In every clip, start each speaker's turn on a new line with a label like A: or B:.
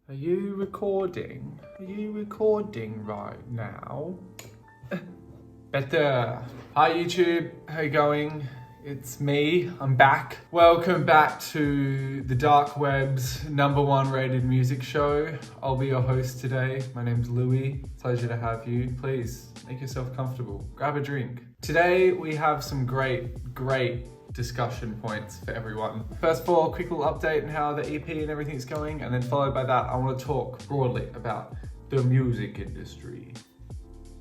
A: Are you recording? Are you recording right now? Better. Hi YouTube, how you going? It's me, I'm back. Welcome back to the dark web's #1 rated music show. I'll be your host today. My name's Louis. Pleasure to have you. Please make yourself comfortable. Grab a drink. Today we have some great discussion points for everyone. First of all, a quick little update on how the EP and everything's going, and then followed by that, I want to talk broadly about the music industry.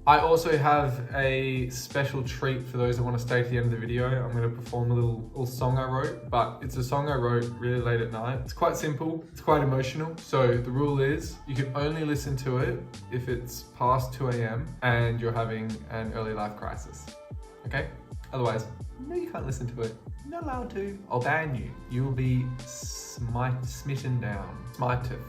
A: I also have a special treat for those that want to stay to the end of the video. I'm going to perform a little song I wrote, but it's a song I wrote really late at night. It's quite simple, it's quite emotional. So the rule is you can only listen to it if it's past 2 a.m. and you're having an early life crisis. Okay? Otherwise, no, you can't listen to it. You're not allowed to. I'll ban you. You will be smitten down. Smited.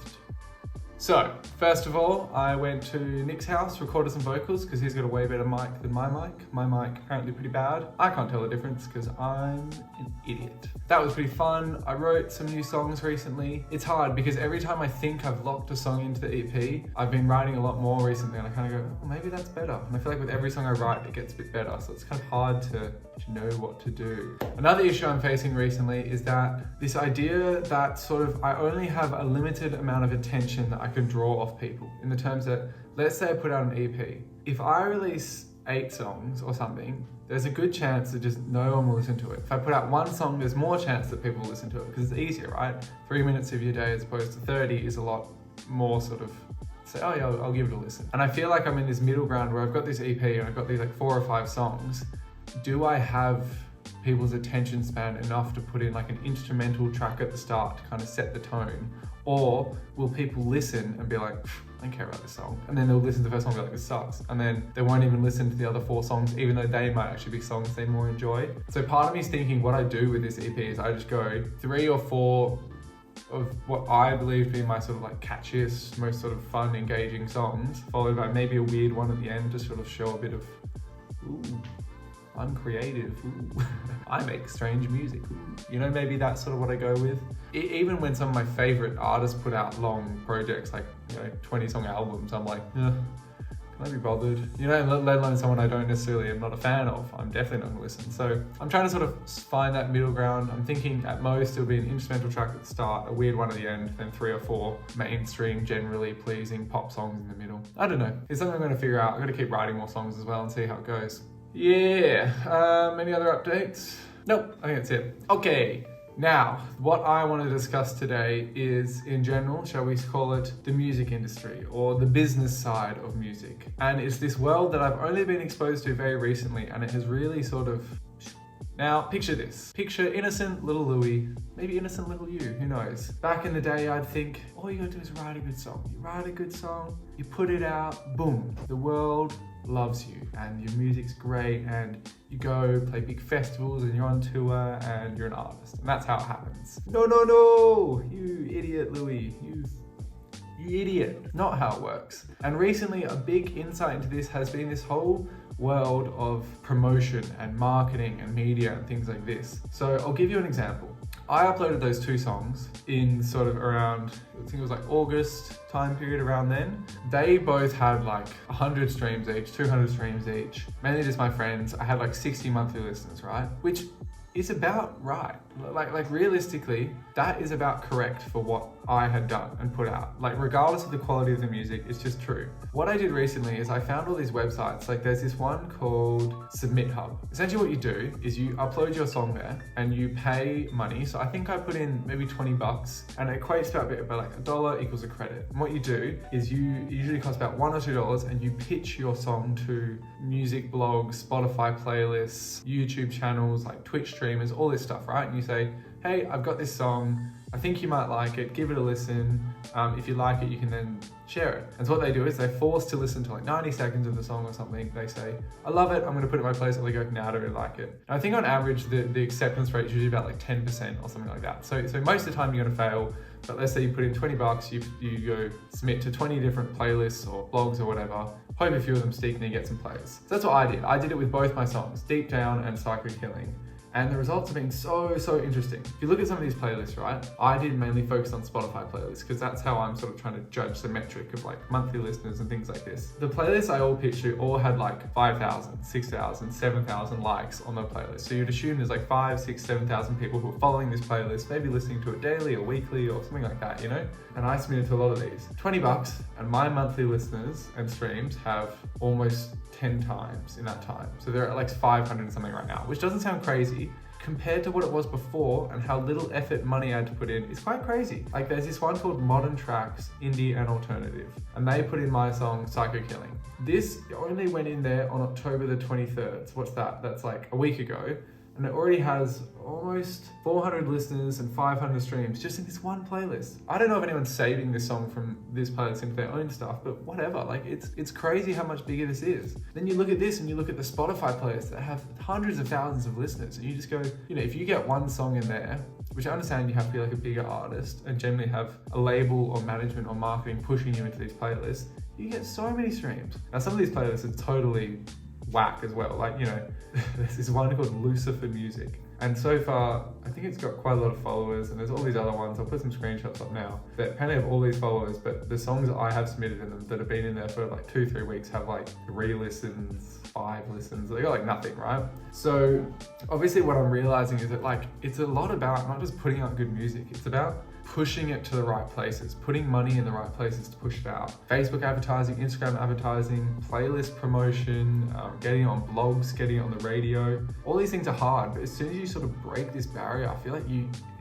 A: So, first of all, I went to Nick's house, recorded some vocals because he's got a way better mic than my mic. My mic apparently pretty bad. I can't tell the difference because I'm an idiot. That was pretty fun. I wrote some new songs recently. It's hard because every time I think I've locked a song into the EP, I've been writing a lot more recently and I kind of go, oh, maybe that's better. And I feel like with every song I write, it gets a bit better. So it's kind of hard to know what to do. Another issue I'm facing recently is that this idea that sort of I only have a limited amount of attention that I can draw off people, in the terms that, let's say I put out an EP. If I release 8 songs or something, there's a good chance that just no one will listen to it. If I put out 1 song, there's more chance that people will listen to it because it's easier, right? 3 minutes of your day as opposed to 30 is a lot more sort of say, oh yeah, I'll give it a listen. And I feel like I'm in this middle ground where I've got this EP and I've got these like 4 or 5 songs. Do I have people's attention span enough to put in like an instrumental track at the start to kind of set the tone? Or will people listen and be like, I don't care about this song. And then they'll listen to the first song and be like, this sucks. And then they won't even listen to the other 4 songs, even though they might actually be songs they more enjoy. So part of me is thinking what I do with this EP is I just go 3 or 4 of what I believe to be my sort of like catchiest, most sort of fun, engaging songs, followed by maybe a weird one at the end to sort of show a bit of, ooh, I'm creative, ooh. I make strange music, ooh. You know, maybe that's sort of what I go with. Even when some of my favorite artists put out long projects, like, you know, 20-song albums, I'm like, can I be bothered? You know, let alone someone I don't necessarily am not a fan of, I'm definitely not gonna listen. So I'm trying to sort of find that middle ground. I'm thinking at most it'll be an instrumental track at the start, a weird one at the end, then 3 or 4 mainstream, generally pleasing pop songs in the middle. I don't know, it's something I'm gonna figure out. I'm gonna keep writing more songs as well and see how it goes. Yeah, any other updates? Nope, I think that's it. Okay, now, what I want to discuss today is, in general, shall we call it the music industry or the business side of music. And it's this world that I've only been exposed to very recently, and it has really sort of... Now, picture this. Picture innocent little Louis, maybe innocent little you, who knows? Back in the day, I'd think, all you gotta do is write a good song. You write a good song, you put it out, boom, the world loves you and your music's great and you go play big festivals and you're on tour and you're an artist. And that's how it happens. No, you idiot, Louis, you idiot. Not how it works. And recently, a big insight into this has been this whole world of promotion and marketing and media and things like this. So I'll give you an example. I uploaded those 2 songs in sort of around, I think it was like August time period around then. They both had like 100 streams each, 200 streams each. Mainly just my friends. I had like 60 monthly listeners, right? Which is about right. Like realistically, that is about correct for what I had done and put out. Like regardless of the quality of the music, it's just true. What I did recently is I found all these websites. Like there's this one called Submit Hub. Essentially what you do is you upload your song there and you pay money. So I think I put in maybe $20 and it equates to about like $1 equals a credit. And what you do is you usually cost about $1 or $2 and you pitch your song to music blogs, Spotify playlists, YouTube channels, like Twitch streamers, all this stuff, right? And you say, hey, I've got this song, I think you might like it, give it a listen. If you like it, you can then share it. And so what they do is they're forced to listen to like 90 seconds of the song or something. They say, I love it, I'm gonna put it in my playlist, and they go, nah, I don't really like it. And I think on average, the acceptance rate is usually about like 10% or something like that. So most of the time you're gonna fail, but let's say you put in $20, you go submit to 20 different playlists or blogs or whatever, hope a few of them stick and you get some plays. So that's what I did. I did it with both my songs, Deep Down and Sacred Killing. And the results have been so interesting. If you look at some of these playlists, right, I did mainly focus on Spotify playlists because that's how I'm sort of trying to judge the metric of like monthly listeners and things like this. The playlists I all pitched to all had like 5,000, 6,000, 7,000 likes on the playlist. So you'd assume there's like 5, 6, 7,000 people who are following this playlist, maybe listening to it daily or weekly or something like that, you know? And I submitted to a lot of these. $20 and my monthly listeners and streams have almost 10 times in that time. So they're at like 500 and something right now, which doesn't sound crazy. Compared to what it was before and how little effort money I had to put in, it's quite crazy. Like there's this one called Modern Tracks, Indie and Alternative, and they put in my song Psycho Killing. This only went in there on October the 23rd. So what's that? That's like a week ago. And it already has almost 400 listeners and 500 streams just in this one playlist. I don't know if anyone's saving this song from this playlist into their own stuff, but whatever. Like it's crazy how much bigger this is. Then you look at this and you look at the Spotify playlists that have hundreds of thousands of listeners, and you just go, you know, if you get one song in there, which I understand you have to be like a bigger artist and generally have a label or management or marketing pushing you into these playlists, you get so many streams. Now some of these playlists are totally whack as well. Like, you know, there's this one called Lucifer Music. And so far, I think it's got quite a lot of followers, and there's all these other ones. I'll put some screenshots up now that apparently have all these followers, but the songs that I have submitted in them that have been in there for like 2-3 weeks have like 3 listens, 5 listens. They got like nothing, right? So obviously what I'm realizing is that like, it's a lot about not just putting out good music, it's about pushing it to the right places, putting money in the right places to push it out. Facebook advertising, Instagram advertising, playlist promotion, getting on blogs, getting on the radio. All these things are hard, but as soon as you sort of break this barrier, I feel like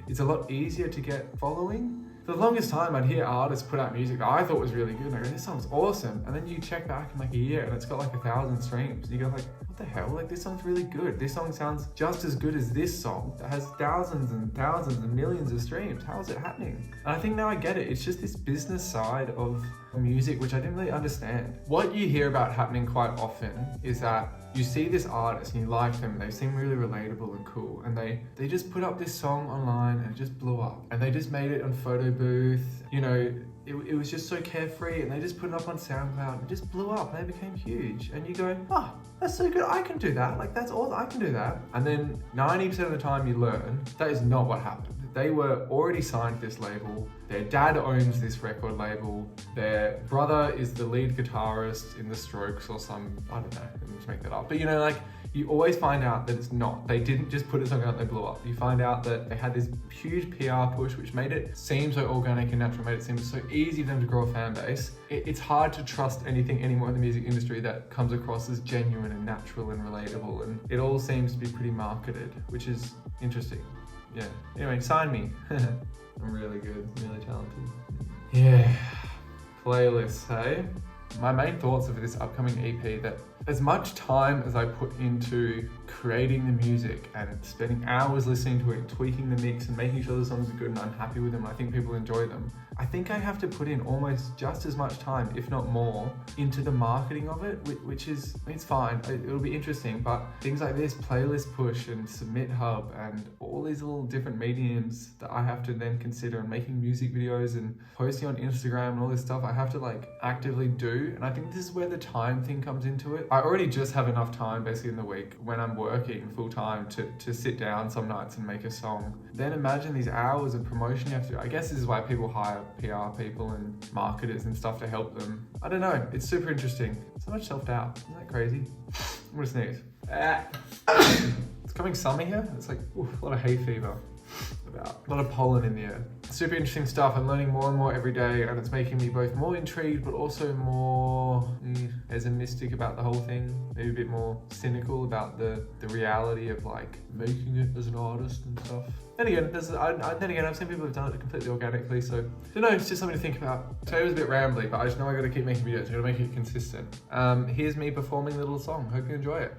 A: it's a lot easier to get following. For the longest time, I'd hear artists put out music that I thought was really good, and I go, this song's awesome. And then you check back in like a year and it's got like 1,000 streams. And you go like, what the hell? Like this song's really good. This song sounds just as good as this song that has thousands and thousands and millions of streams. How is it happening? And I think now I get it. It's just this business side of music, which I didn't really understand. What you hear about happening quite often is that you see this artist and you like them, they seem really relatable and cool, and they just put up this song online and it just blew up, and they just made it on Photo Booth, you know, it was just so carefree, and they just put it up on SoundCloud and it just blew up and they became huge, and you go, oh, that's so good, I can do that, like that's all, I can do that. And then 90% of the time you learn that is not what happened. They were already signed to this label, their dad owns this record label, their brother is the lead guitarist in The Strokes or some, I don't know, let me just make that up. But you know, like, you always find out that it's not. They didn't just put a song out and they blew up. You find out that they had this huge PR push, which made it seem so organic and natural, made it seem so easy for them to grow a fan base. It's hard to trust anything anymore in the music industry that comes across as genuine and natural and relatable, and it all seems to be pretty marketed, which is interesting. Yeah, anyway, sign me. I'm really good, really talented. Yeah, playlists, hey? My main thoughts of this upcoming EP, that as much time as I put into creating the music and spending hours listening to it, tweaking the mix and making sure the songs are good and I'm happy with them and I think people enjoy them, I think I have to put in almost just as much time, if not more, into the marketing of it, which is, it's fine, it'll be interesting, but things like this, Playlist Push and Submit Hub and all these little different mediums that I have to then consider, and making music videos and posting on Instagram and all this stuff I have to like actively do. And I think this is where the time thing comes into it. I already just have enough time basically in the week when I'm working full time to sit down some nights and make a song. Then imagine these hours of promotion you have to do. I guess this is why people hire PR people and marketers and stuff to help them. I don't know, it's super interesting. So much self-doubt, isn't that crazy? I'm gonna sneeze. It's coming summer here. It's like a lot of hay fever. A lot of pollen in the air. Super interesting stuff. I'm learning more and more every day, and it's making me both more intrigued but also more pessimistic about the whole thing. Maybe a bit more cynical about the reality of like making it as an artist and stuff. Then again, I've seen people who've done it completely organically, so I don't know, it's just something to think about. Today was a bit rambly, but I just know I gotta keep making videos, I gotta make it consistent. Here's me performing a little song. Hope you enjoy it.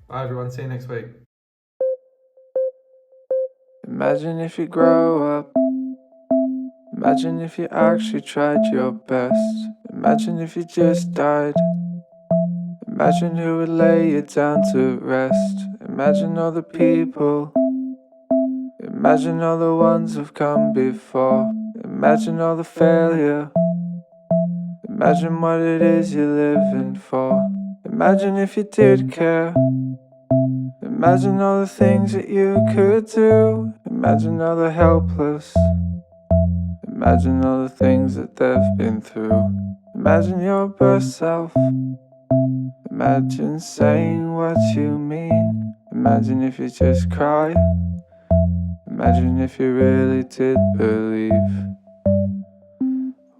A: Bye everyone, see you next week.
B: Imagine if you grow up. Imagine if you actually tried your best. Imagine if you just died. Imagine who would lay you down to rest. Imagine all the people. Imagine all the ones who've come before. Imagine all the failure. Imagine what it is you're living for. Imagine if you did care. Imagine Imagine all the things that you could do. Imagine all the helpless. Imagine all the things that they've been through. Imagine your best self. Imagine saying what you mean. Imagine if you just cry. Imagine if you really did believe.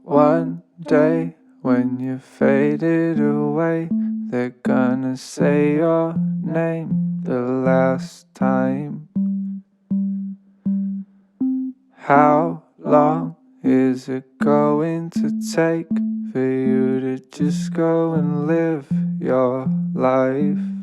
B: One day when you faded away, they're gonna say your name the last time. How long is it going to take for you to just go and live your life?